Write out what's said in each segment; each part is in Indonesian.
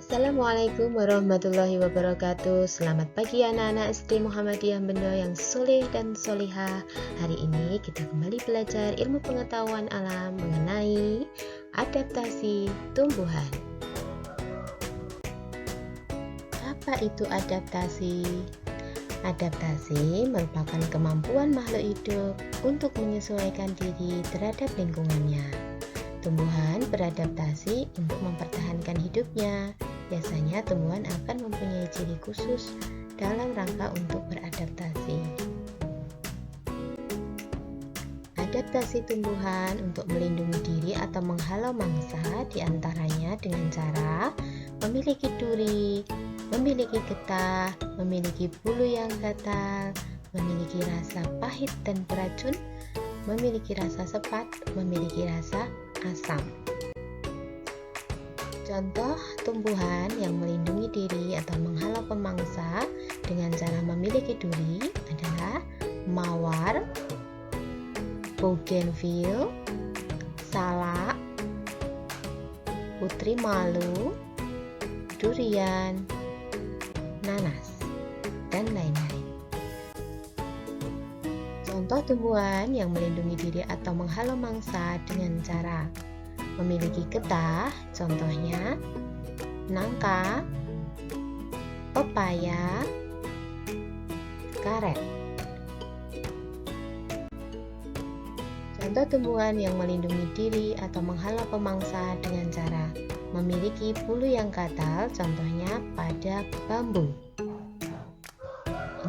Assalamualaikum warahmatullahi wabarakatuh. Selamat pagi anak-anak SD Muhammadiyah Bendo yang soleh dan solihah. Hari ini kita kembali belajar ilmu pengetahuan alam mengenai adaptasi tumbuhan. Apa itu adaptasi? Adaptasi merupakan kemampuan makhluk hidup untuk menyesuaikan diri terhadap lingkungannya. Tumbuhan beradaptasi untuk mempertahankan hidupnya. Biasanya tumbuhan akan mempunyai ciri khusus dalam rangka untuk beradaptasi. Adaptasi tumbuhan untuk melindungi diri atau menghalau mangsa diantaranya dengan cara memiliki duri, memiliki getah, memiliki bulu yang gatal, memiliki rasa pahit dan beracun, memiliki rasa sepat, memiliki rasa asam. Contoh tumbuhan yang melindungi diri atau menghalau pemangsa dengan cara memiliki duri adalah mawar, bougainville, salak, putri malu, durian, nanas, dan lain-lain. Contoh tumbuhan yang melindungi diri atau menghalau mangsa dengan cara memiliki getah, contohnya nangka, pepaya, karet. Contoh tumbuhan yang melindungi diri atau menghalau pemangsa dengan cara memiliki bulu yang gatal, contohnya pada bambu.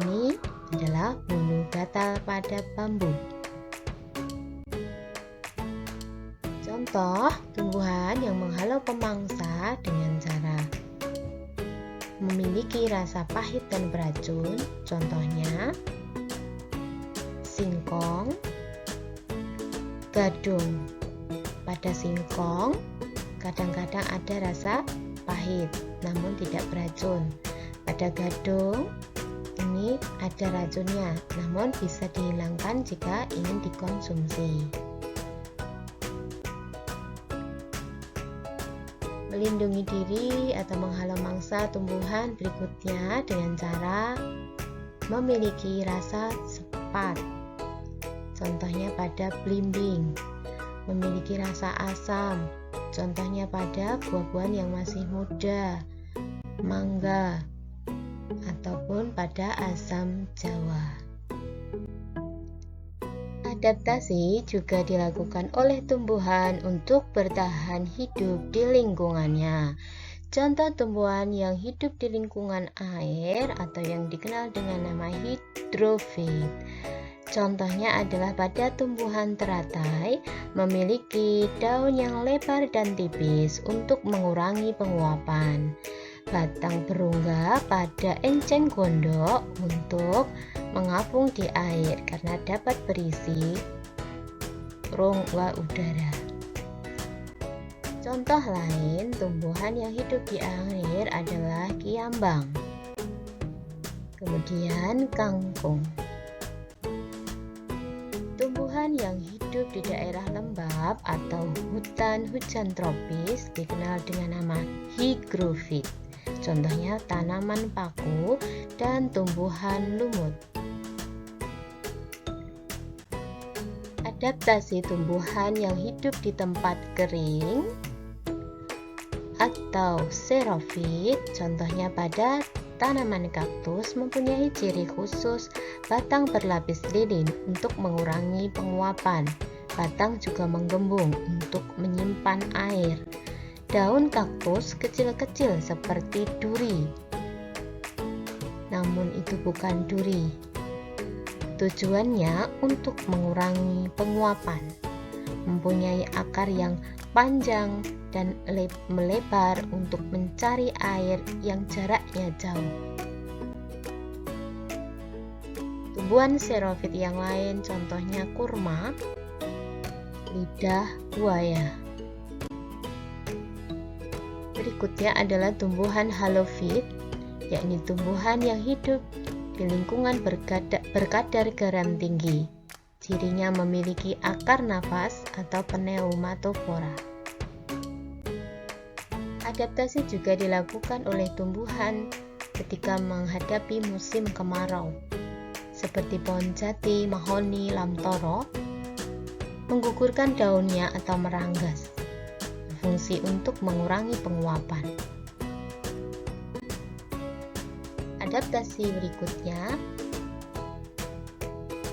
Ini adalah bulu gatal pada bambu. Contoh tumbuhan yang menghalau pemangsa dengan cara memiliki rasa pahit dan beracun, contohnya singkong, gadung. Pada singkong kadang-kadang ada rasa pahit namun tidak beracun. Pada gadung ini ada racunnya namun bisa dihilangkan jika ingin dikonsumsi. Melindungi diri atau menghalau mangsa tumbuhan berikutnya dengan cara memiliki rasa sepat, contohnya pada belimbing. Memiliki rasa asam, contohnya pada buah-buahan yang masih muda, mangga, ataupun pada asam jawa. Adaptasi juga dilakukan oleh tumbuhan untuk bertahan hidup di lingkungannya. Contoh tumbuhan yang hidup di lingkungan air atau yang dikenal dengan nama hidrofit. Contohnya adalah pada tumbuhan teratai memiliki daun yang lebar dan tipis untuk mengurangi penguapan. Batang berungga pada enceng gondok untuk mengapung di air karena dapat berisi rongga udara. Contoh lain tumbuhan yang hidup di air adalah kiambang, kemudian kangkung. Tumbuhan yang hidup di daerah lembab atau hutan hujan tropis dikenal dengan nama higrofit. Contohnya tanaman paku dan tumbuhan lumut. Adaptasi tumbuhan yang hidup di tempat kering atau xerofit, contohnya pada tanaman kaktus mempunyai ciri khusus batang berlapis lilin untuk mengurangi penguapan. Batang juga menggembung untuk menyimpan air. Daun kaktus kecil-kecil seperti duri, namun itu bukan duri. Tujuannya untuk mengurangi penguapan. Mempunyai akar yang panjang dan melebar untuk mencari air yang jaraknya jauh. Tumbuhan xerofit yang lain contohnya kurma, lidah buaya. Berikutnya adalah tumbuhan halofit, yakni tumbuhan yang hidup di lingkungan berkadar garam tinggi. Cirinya memiliki akar nafas atau pneumatofora. Adaptasi juga dilakukan oleh tumbuhan ketika menghadapi musim kemarau, seperti pohon jati, mahoni, lamtoro, menggugurkan daunnya atau meranggas, berfungsi untuk mengurangi penguapan. Adaptasi berikutnya,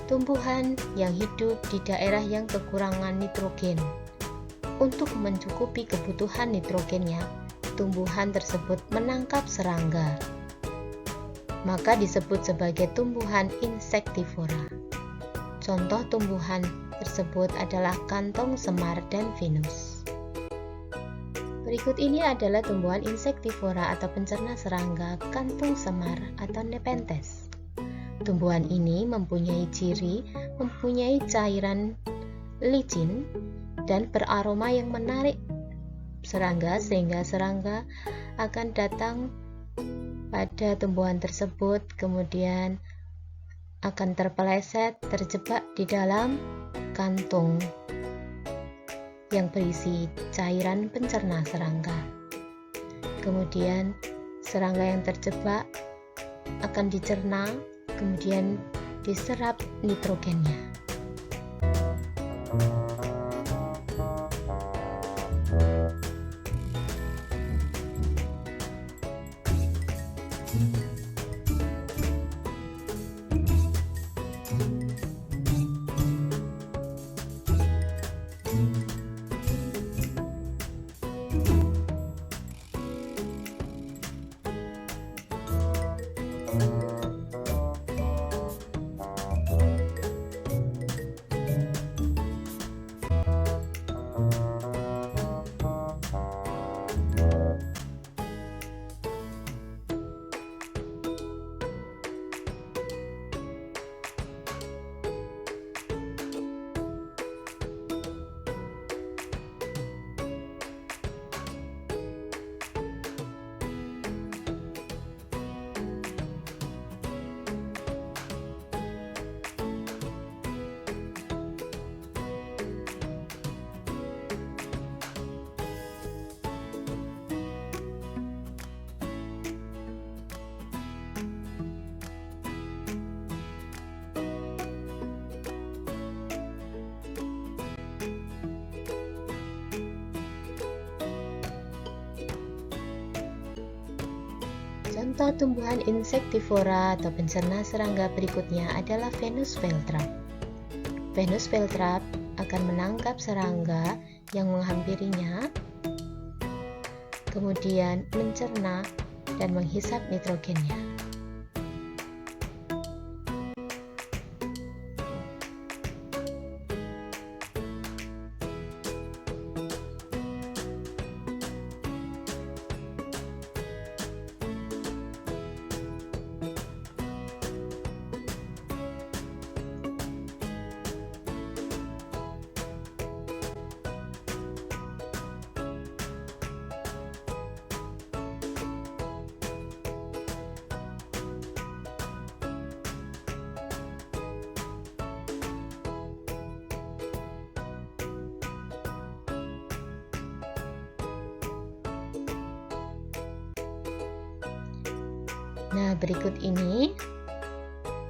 tumbuhan yang hidup di daerah yang kekurangan nitrogen. Untuk mencukupi kebutuhan nitrogennya, tumbuhan tersebut menangkap serangga, maka disebut sebagai tumbuhan insektivora. Contoh tumbuhan tersebut adalah kantong semar dan Venus. Berikut ini adalah tumbuhan insektivora atau pencerna serangga kantung semar atau Nepenthes. Tumbuhan ini mempunyai cairan licin dan beraroma yang menarik serangga, sehingga serangga akan datang pada tumbuhan tersebut, kemudian akan terjebak di dalam kantung yang berisi cairan pencerna serangga. Kemudian serangga yang terjebak akan dicerna, kemudian diserap nitrogennya. Contoh tumbuhan insektivora atau pencerna serangga berikutnya adalah Venus flytrap. Venus flytrap akan menangkap serangga yang menghampirinya, kemudian mencerna dan menghisap nitrogennya. Nah, berikut ini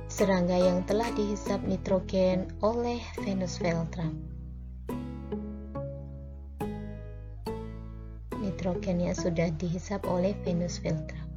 serangga yang telah dihisap nitrogen oleh Venus flytrap. Nitrogennya sudah dihisap oleh Venus flytrap.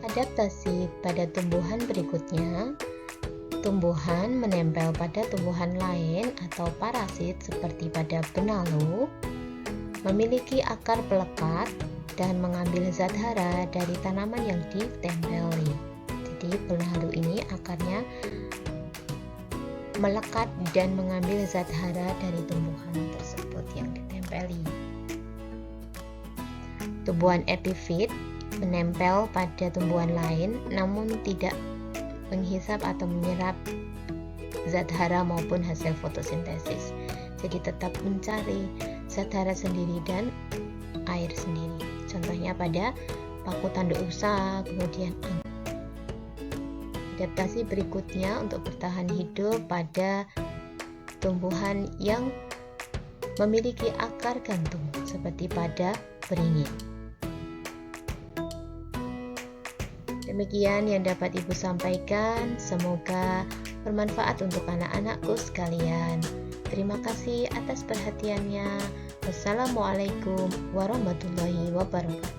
Adaptasi pada tumbuhan berikutnya. Tumbuhan menempel pada tumbuhan lain atau parasit seperti pada benalu, memiliki akar pelekat dan mengambil zat hara dari tanaman yang ditempeli. Jadi benalu ini akarnya melekat dan mengambil zat hara dari tumbuhan tersebut yang ditempeli. Tumbuhan epifit menempel pada tumbuhan lain namun tidak menghisap atau menyerap zat hara maupun hasil fotosintesis. Jadi tetap mencari zat hara sendiri dan air sendiri. Contohnya pada paku tanduk rusa, kemudian adaptasi berikutnya untuk bertahan hidup pada tumbuhan yang memiliki akar gantung seperti pada beringin. Demikian yang dapat Ibu sampaikan, semoga bermanfaat untuk anak-anakku sekalian. Terima kasih atas perhatiannya. Wassalamualaikum warahmatullahi wabarakatuh.